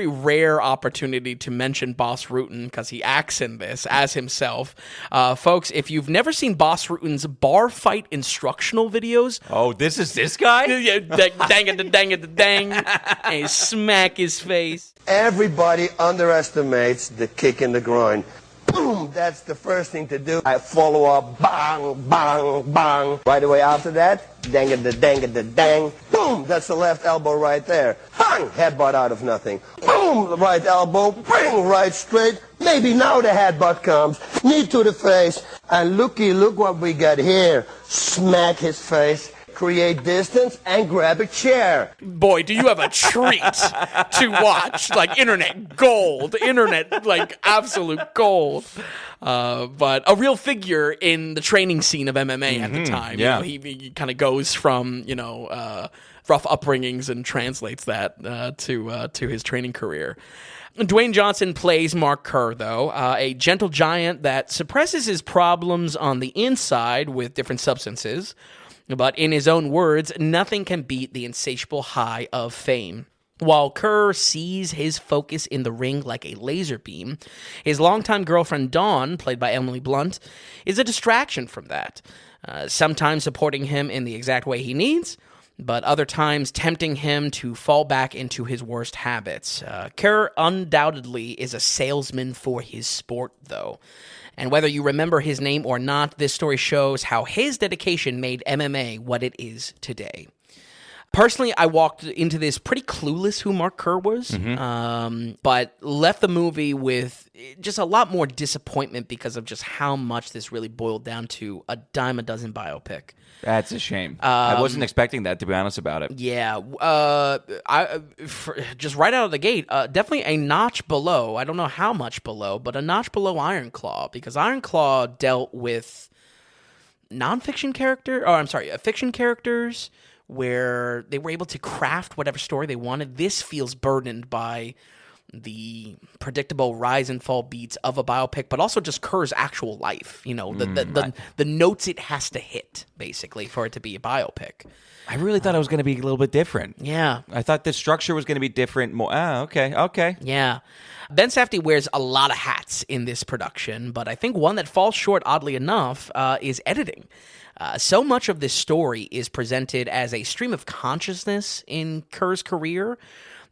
rare opportunity to mention Bas Rutten because he acts in this as himself. Folks, if you've never seen Bas Rutten's bar fight instructional videos... Oh, this is this guy? Yeah, dang it, and he smack his face. Everybody underestimates the kick in the groin. Boom, that's the first thing to do. I follow up, bang, bang, bang. Right away after that, dang it, the dang. Boom, that's the left elbow right there. Bang, headbutt out of nothing. Boom, the right elbow, bring right straight. Maybe now the headbutt comes. Knee to the face. And look what we got here. Smack his face. create distance, and grab a chair. Boy, do you have a treat to watch. Like, internet gold. Internet, like, absolute gold. But a real figure in the training scene of MMA at the time. Yeah. He kind of goes from, rough upbringings and translates that to his training career. Dwayne Johnson plays Mark Kerr, though, a gentle giant that suppresses his problems on the inside with different substances. But in his own words, nothing can beat the insatiable high of fame. While Kerr sees his focus in the ring like a laser beam, his longtime girlfriend Dawn, played by Emily Blunt, is a distraction from that, sometimes supporting him in the exact way he needs, but other times tempting him to fall back into his worst habits. Kerr undoubtedly is a salesman for his sport, though. And whether you remember his name or not, this story shows how his dedication made MMA what it is today. Personally, I walked into this pretty clueless who Mark Kerr was, but left the movie with just a lot more disappointment because of just how much this really boiled down to a dime a dozen biopic. That's a shame. I wasn't expecting that, to be honest about it. Yeah. Just right out of the gate, definitely a notch below. I don't know how much below, but a notch below Iron Claw, because Iron Claw dealt with fiction characters where they were able to craft whatever story they wanted. This feels burdened by the predictable rise and fall beats of a biopic, but also just Kerr's actual life. The notes it has to hit, basically, for it to be a biopic. I really thought it was going to be a little bit different. Yeah. I thought the structure was going to be different. More. Okay. Yeah. Ben Safdie wears a lot of hats in this production, but I think one that falls short, oddly enough, is editing. So much of this story is presented as a stream of consciousness in Kerr's career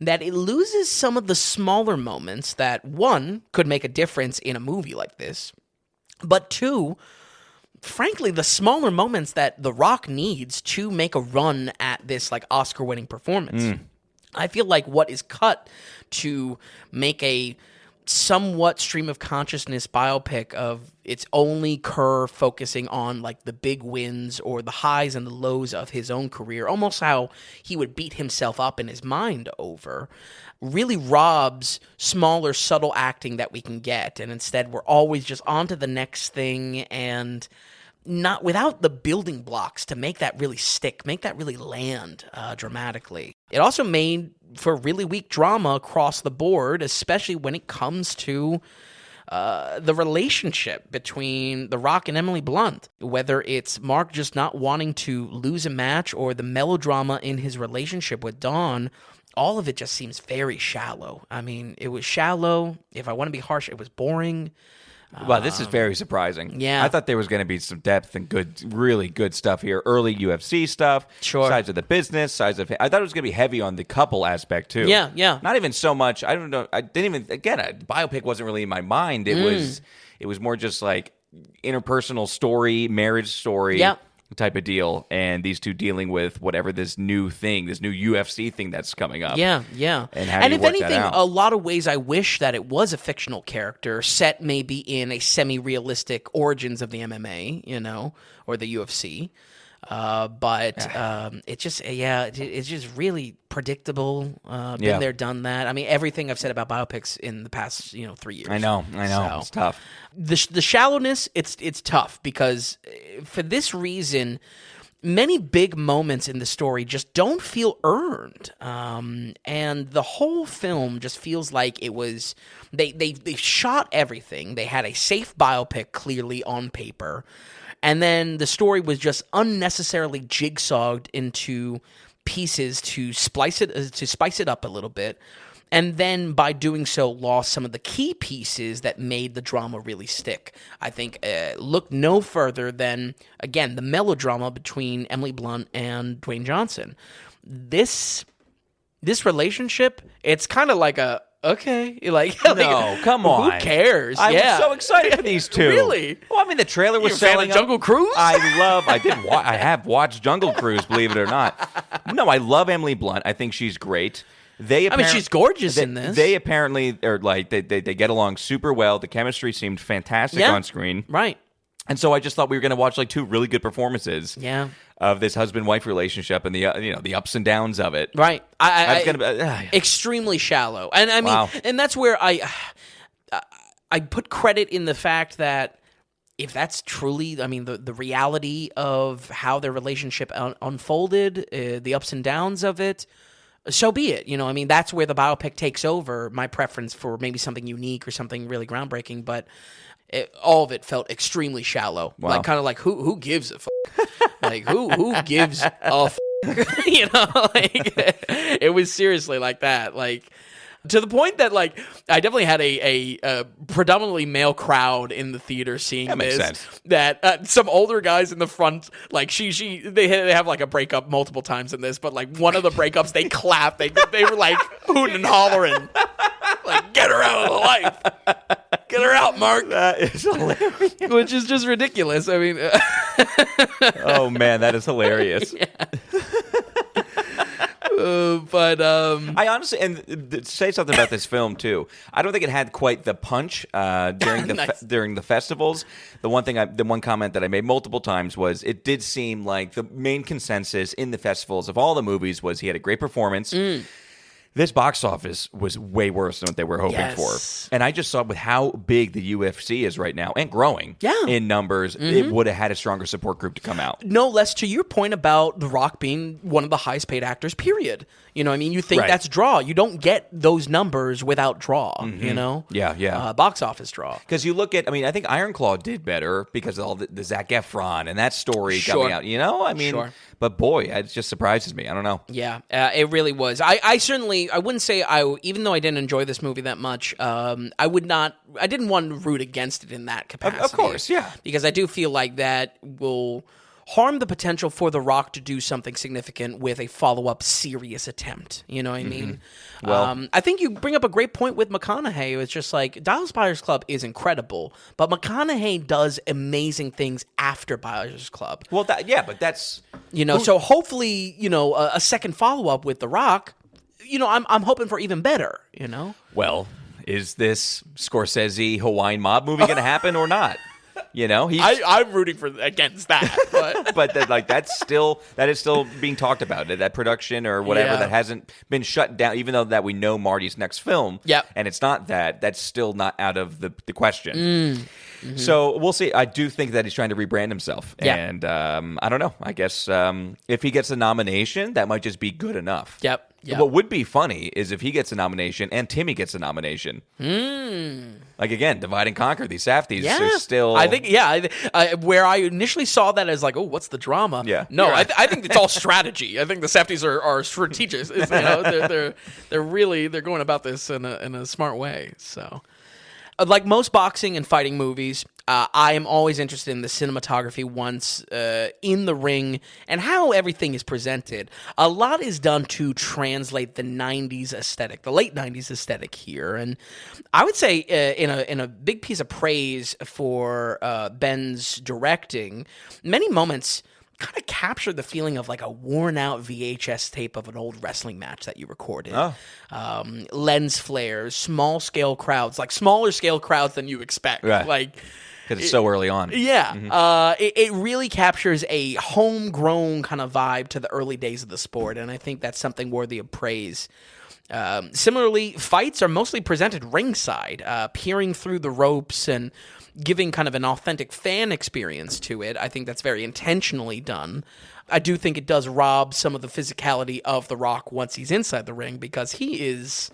that it loses some of the smaller moments that, one, could make a difference in a movie like this, but two, frankly, the smaller moments that The Rock needs to make a run at this like Oscar-winning performance. I feel like what is cut to make a somewhat stream of consciousness biopic of it's only Kerr focusing on like the big wins or the highs and the lows of his own career, almost how he would beat himself up in his mind over, really robs smaller, subtle acting that we can get. And instead, we're always just on to the next thing and not without the building blocks to make that really stick, make that really land dramatically. It also made for really weak drama across the board, especially when it comes to the relationship between The Rock and Emily Blunt, whether it's Mark just not wanting to lose a match or the melodrama in his relationship with Dawn. All of it just seems very shallow. I mean, it was shallow. If I want to be harsh, it was boring. Well, this is very surprising. Yeah. I thought there was going to be some depth and really good stuff here. Early UFC stuff. Sure. Sides of the business, I thought it was going to be heavy on the couple aspect, too. Yeah. Not even so much. I don't know. I didn't even, again, a biopic wasn't really in my mind. It was more just like interpersonal story, marriage story. Yeah. Type of deal, and these two dealing with whatever this new UFC thing that's coming up. Yeah. And how do you if work anything, that out? a lot of ways I wish that it was a fictional character set maybe in a semi-realistic origins of the MMA, or the UFC. But it's just really predictable. Been there, done that. I mean, everything I've said about biopics in the past, 3 years. I know. So, It's tough. The shallowness, it's tough because for this reason, many big moments in the story just don't feel earned. And the whole film just feels like it was they shot everything. They had a safe biopic clearly on paper. And then the story was just unnecessarily jigsawed into pieces to spice it up a little bit. And then by doing so, lost some of the key pieces that made the drama really stick. I think look no further than, again, the melodrama between Emily Blunt and Dwayne Johnson. This relationship, it's kind of like a, okay, No, come on. Who cares? I was so excited for these two. Really? Well, I mean, the trailer was You're a fan selling of Jungle Cruise? I have watched Jungle Cruise, believe it or not. No, I love Emily Blunt. I think she's great. She's gorgeous in this. They apparently are like they get along super well. The chemistry seemed fantastic on screen. Right. And so I just thought we were going to watch like two really good performances. Yeah. of this husband-wife relationship and the the ups and downs of it. Right. I was gonna be, extremely shallow. And I mean, Wow. and that's where I put credit in the fact that if that's truly, I mean, the reality of how their relationship unfolded, the ups and downs of it, so be it. I mean, that's where the biopic takes over. My preference for maybe something unique or something really groundbreaking, but all of it felt extremely shallow. Wow. Like kind of like who gives a fuck? Like who gives a fuck? Like it was seriously like that. Like to the point that like I definitely had a predominantly male crowd in the theater seeing That makes this. sense. That some older guys in the front, like they have like a breakup multiple times in this, but like one of the breakups they clapped, they were like hooting and hollering, like get her out of the life, get her out, Mark. That is hilarious. Which is just ridiculous. I mean, Oh man, that is hilarious. but I honestly, and to say something about this film too. I don't think it had quite the punch during the Nice. during the festivals. The one comment that I made multiple times was it did seem like the main consensus in the festivals of all the movies was he had a great performance. This box office was way worse than what they were hoping Yes. for. And I just saw with how big the UFC is right now and growing Yeah. in numbers, it would have had a stronger support group to come out. no less to your point about The Rock being one of the highest paid actors, period. I mean, you think Right. that's draw. You don't get those numbers without draw, Yeah. box office draw. Because you look at, I mean, I think Iron Claw did better because of all the Zac Efron and that story Sure. coming out. I mean, Sure. but boy, it just surprises me. I don't know. Yeah, it really was. I certainly, I wouldn't say even though I didn't enjoy this movie that much, I didn't want to root against it in that capacity. Of course, yeah. Because I do feel like that will harm the potential for The Rock to do something significant with a follow-up serious attempt. You know what I mean? Well- I think you bring up a great point with McConaughey. It's just like, Dallas Buyers Club is incredible, but McConaughey does amazing things after Buyers Club. Well, but that's... So hopefully, a second follow-up with The Rock, I'm hoping for even better, Well, is this Scorsese Hawaiian Mob movie going to happen or not? He's... I'm rooting against that. But but that is still being talked about. That production or whatever Yeah. that hasn't been shut down, even though that we know Marty's next film. Yep. And it's not that's still not out of the question. So we'll see. I do think that he's trying to rebrand himself. Yeah. And I don't know. I guess if he gets a nomination, that might just be good enough. Yep. What would be funny is if he gets a nomination and Timmy gets a nomination. Like, again, divide and conquer. These Safdies are still... I think, where I initially saw that as like, oh, what's the drama? Yeah. No, You're right. I think it's all strategy. I think the Safdies are strategics. They're going about this in a smart way. So, like most boxing and fighting movies, I am always interested in the cinematography once in the ring and how everything is presented. A lot is done to translate the 90s aesthetic, the late 90s aesthetic here. And I would say in a big piece of praise for Ben's directing, many moments kind of captured the feeling of like a worn out VHS tape of an old wrestling match that you recorded. Lens flares, small scale crowds, like smaller scale crowds than you expect. Right. Like, Because it's so early on. yeah, it really captures a homegrown kind of vibe to the early days of the sport, and I think that's something worthy of praise. Similarly, fights are mostly presented ringside, peering through the ropes and giving kind of an authentic fan experience to it. I think that's very intentionally done. I do think it does rob some of the physicality of The Rock once he's inside the ring because he is...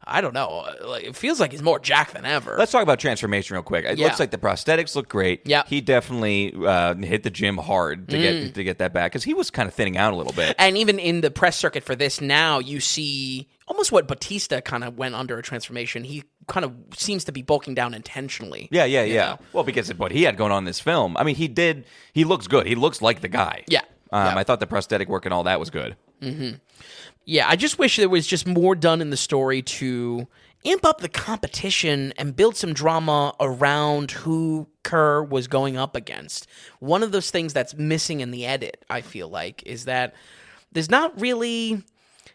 I don't know. It feels like he's more jacked than ever. Let's talk about transformation real quick. It looks like the prosthetics look great. Yeah. He definitely hit the gym hard to get that back because he was kind of thinning out a little bit. And even in the press circuit for this now, you see almost what Batista kind of went under a transformation. He kind of seems to be bulking down intentionally. Yeah. know? Well, because of what he had going on in this film. I mean, he looks good. He looks like the guy. Yeah. I thought the prosthetic work and all that was good. Yeah, I just wish there was just more done in the story to amp up the competition and build some drama around who Kerr was going up against. One of those things that's missing in the edit, I feel like, is that there's not really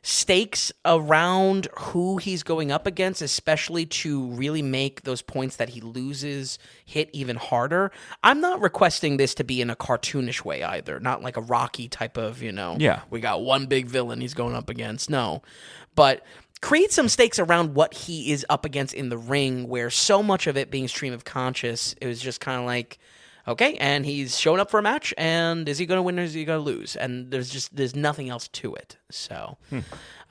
stakes around who he's going up against, especially to really make those points that he loses hit even harder. I'm not requesting this to be in a cartoonish way either, not like a Rocky type of, we got one big villain he's going up against. No, but create some stakes around what he is up against in the ring, where so much of it being stream of conscious, it was just kind of like, okay, and he's showing up for a match, and is he going to win or is he going to lose? And there's nothing else to it. So,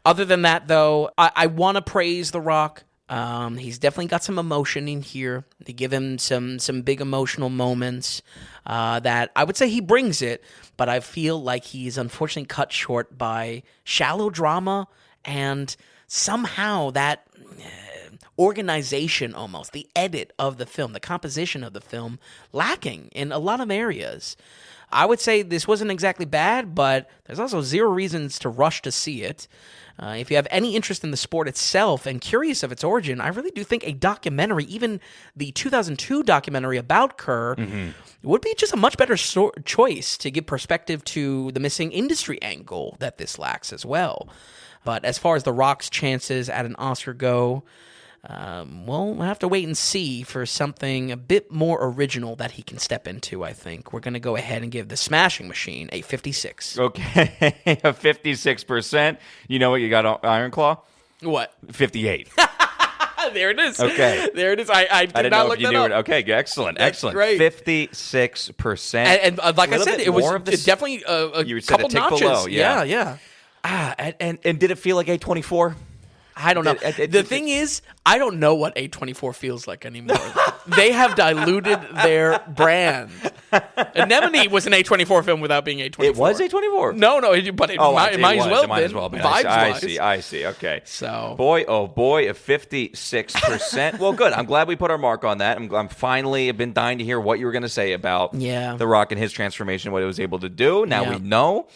other than that, though, I want to praise The Rock. He's definitely got some emotion in here. They give him some big emotional moments that I would say he brings it, but I feel like he's unfortunately cut short by shallow drama and somehow that organization, almost the edit of the film, the composition of the film, lacking in a lot of areas. I would say this wasn't exactly bad, but there's also zero reasons to rush to see it. If you have any interest in the sport itself and curious of its origin, I really do think a documentary, even the 2002 documentary about Kerr, would be just a much better choice to give perspective to the missing industry angle that this lacks as well. But as far as The Rock's chances at an Oscar go, we'll have to wait and see for something a bit more original that he can step into, I think. We're going to go ahead and give The Smashing Machine a 56. Okay, a 56%. You know what you got on Iron Claw? What? 58. There it is. Okay. There it is. I did not look that up. Okay, excellent, That's excellent. great. 56%. And like I said, it was definitely a you said couple a tick notches. below, yeah. Yeah. And did it feel like A24? I don't know. The thing is, I don't know what A24 feels like anymore. They have diluted their brand. Anemone was an A24 film without being A24. It was A24? No, but it might as well have been. Vibes-wise. I see. Okay. So, boy, a 56%. Well, good. I'm glad we put our mark on that. I'm finally have been dying to hear what you were going to say about The Rock and his transformation, what it was able to do. Now we know.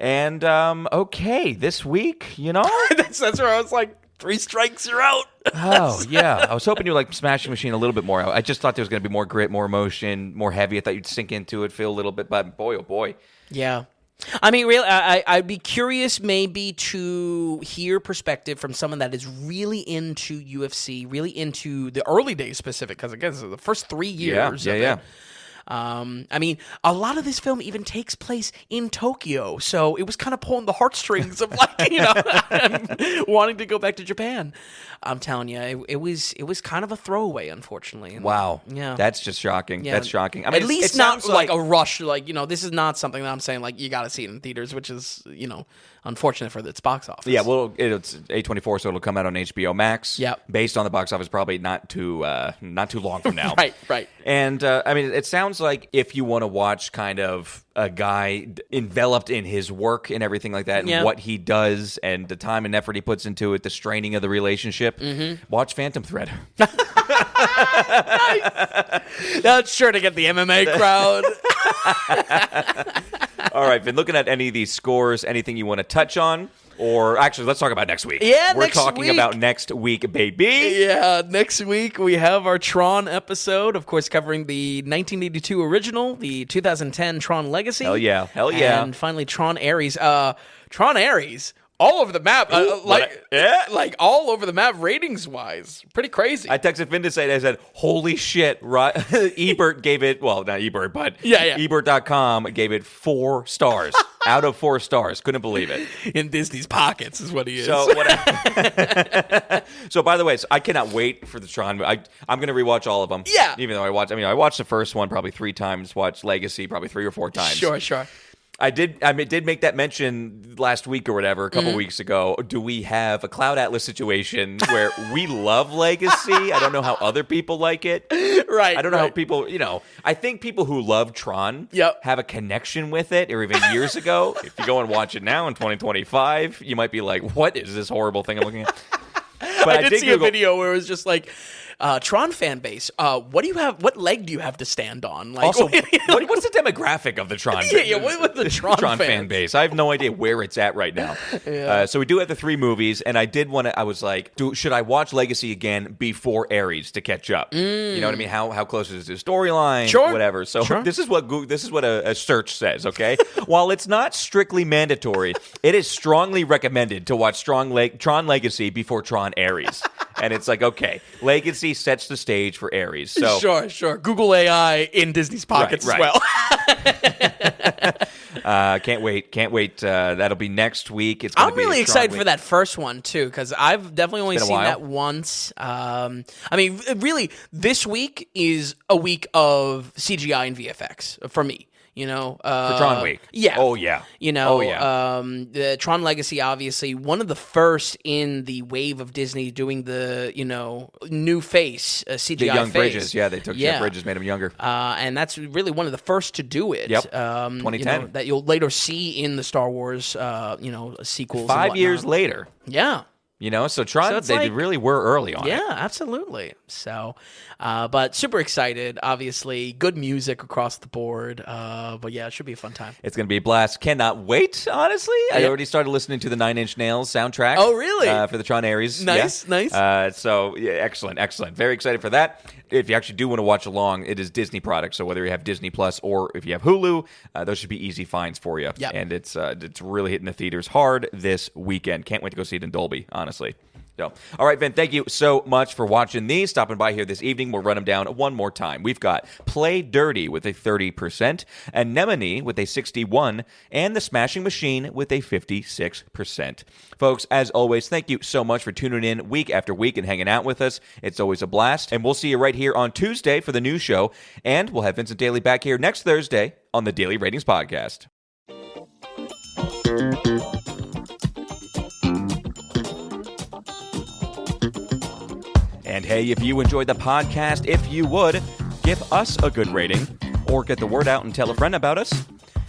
And, okay, this week, that's where I was like, 3 strikes, you're out. Oh, yeah. I was hoping you like Smashing Machine a little bit more. I just thought there was going to be more grit, more emotion, more heavy. I thought you'd sink into it, feel a little bit, but boy, oh boy. Yeah. I mean, really, I'd be curious maybe to hear perspective from someone that is really into UFC, really into the early days specific, because again, this is the first 3 years of it. I mean, a lot of this film even takes place in Tokyo, so it was kind of pulling the heartstrings of wanting to go back to Japan. I'm telling you, it was kind of a throwaway, unfortunately. Wow. Yeah. That's just shocking. Yeah. That's shocking. I mean, at least not like a rush. This is not something that I'm saying like you got to see it in theaters, which is unfortunate for its box office. Yeah, well, it's A24, so it'll come out on HBO Max. Yep. Based on the box office, probably not too long from now. Right. And I mean, it sounds like if you want to watch kind of a guy enveloped in his work and everything like that, and what he does, and the time and effort he puts into it, the straining of the relationship, watch Phantom Thread. Nice. That's sure to get the MMA crowd. All right, been looking at any of these scores, anything you want to touch on? Or actually, let's talk about next week. Yeah, We're talking about next week, baby. Yeah, next week we have our Tron episode, of course, covering the 1982 original, the 2010 Tron Legacy. Hell yeah. And finally, Tron Ares. Tron Ares, all over the map. Like all over the map ratings-wise. Pretty crazy. I texted Finn to say, I said, holy shit. Ebert gave it, well, not Ebert, but Ebert.com gave it 4 stars. Out of 4 stars. Couldn't believe it. In Disney's pockets is what he is. So, so by the way, I cannot wait for the Tron. I'm going to rewatch all of them. Yeah. Even though I watched the first one probably 3 times, watched Legacy probably 3 or 4 times. Sure. I did make that mention last week or whatever, a couple weeks ago. Do we have a Cloud Atlas situation where we love Legacy? I don't know how other people like it. Right. I don't know how people, I think people who love Tron have a connection with it, or even years ago. If you go and watch it now in 2025, you might be like, what is this horrible thing I'm looking at? But I did see a video where it was just like, Tron fan base. What do you have? What leg do you have to stand on? Like, Also, what's the demographic of the Tron? What's the Tron fan base? I have no idea where it's at right now. So we do have the 3 movies, and I did want to. I was like, should I watch Legacy again before Ares to catch up? You know what I mean? How close is the storyline? Sure. Whatever. So this is what a search says. Okay. While it's not strictly mandatory, it is strongly recommended to watch Tron Legacy before Tron Ares. And it's like, okay, Legacy sets the stage for Ares. So Sure. Google AI in Disney's pockets as well. Can't wait. That'll be next week. I'm really excited for that first one, too, because I've definitely only seen that once. I mean, really, this week is a week of CGI and VFX for me. For Tron Week. Yeah. Oh, yeah. The Tron Legacy, obviously, one of the first in the wave of Disney doing the, new face, CGI the young face. Bridges. Yeah, they took Jeff Bridges, made him younger. And that's really one of the first to do it. Yep. 2010. That you'll later see in the Star Wars, sequels. 5 years later. Yeah. So Tron, they really were early on it. Yeah, absolutely. So, but super excited, obviously. Good music across the board. But yeah, it should be a fun time. It's going to be a blast. Cannot wait, honestly. I already started listening to the 9 Inch Nails soundtrack. Oh, really? For the Tron Ares. Nice. So, yeah, excellent. Very excited for that. If you actually do want to watch along, it is Disney product. So whether you have Disney Plus or if you have Hulu, those should be easy finds for you. Yep. And it's really hitting the theaters hard this weekend. Can't wait to go see it in Dolby, honestly. So, all right, Vin, thank you so much for watching these. Stopping by here this evening. We'll run them down one more time. We've got Play Dirty with a 30%, Anemone with a 61%, and The Smashing Machine with a 56%. Folks, as always, thank you so much for tuning in week after week and hanging out with us. It's always a blast. And we'll see you right here on Tuesday for the news show. And we'll have Vincent Daly back here next Thursday on the Daily Ratings Podcast. And hey, if you enjoyed the podcast, if you would, give us a good rating or get the word out and tell a friend about us.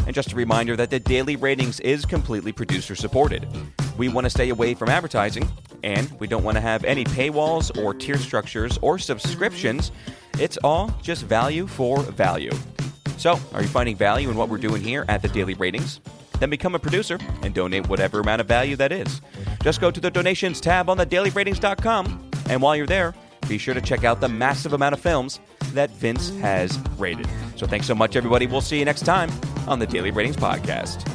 And just a reminder that the Daily Ratings is completely producer supported. We want to stay away from advertising, and we don't want to have any paywalls or tier structures or subscriptions. It's all just value for value. So, are you finding value in what we're doing here at the Daily Ratings? Then become a producer and donate whatever amount of value that is. Just go to the donations tab on thedailyratings.com. And while you're there, be sure to check out the massive amount of films that Vince has rated. So thanks so much, everybody. We'll see you next time on the Daily Ratings Podcast.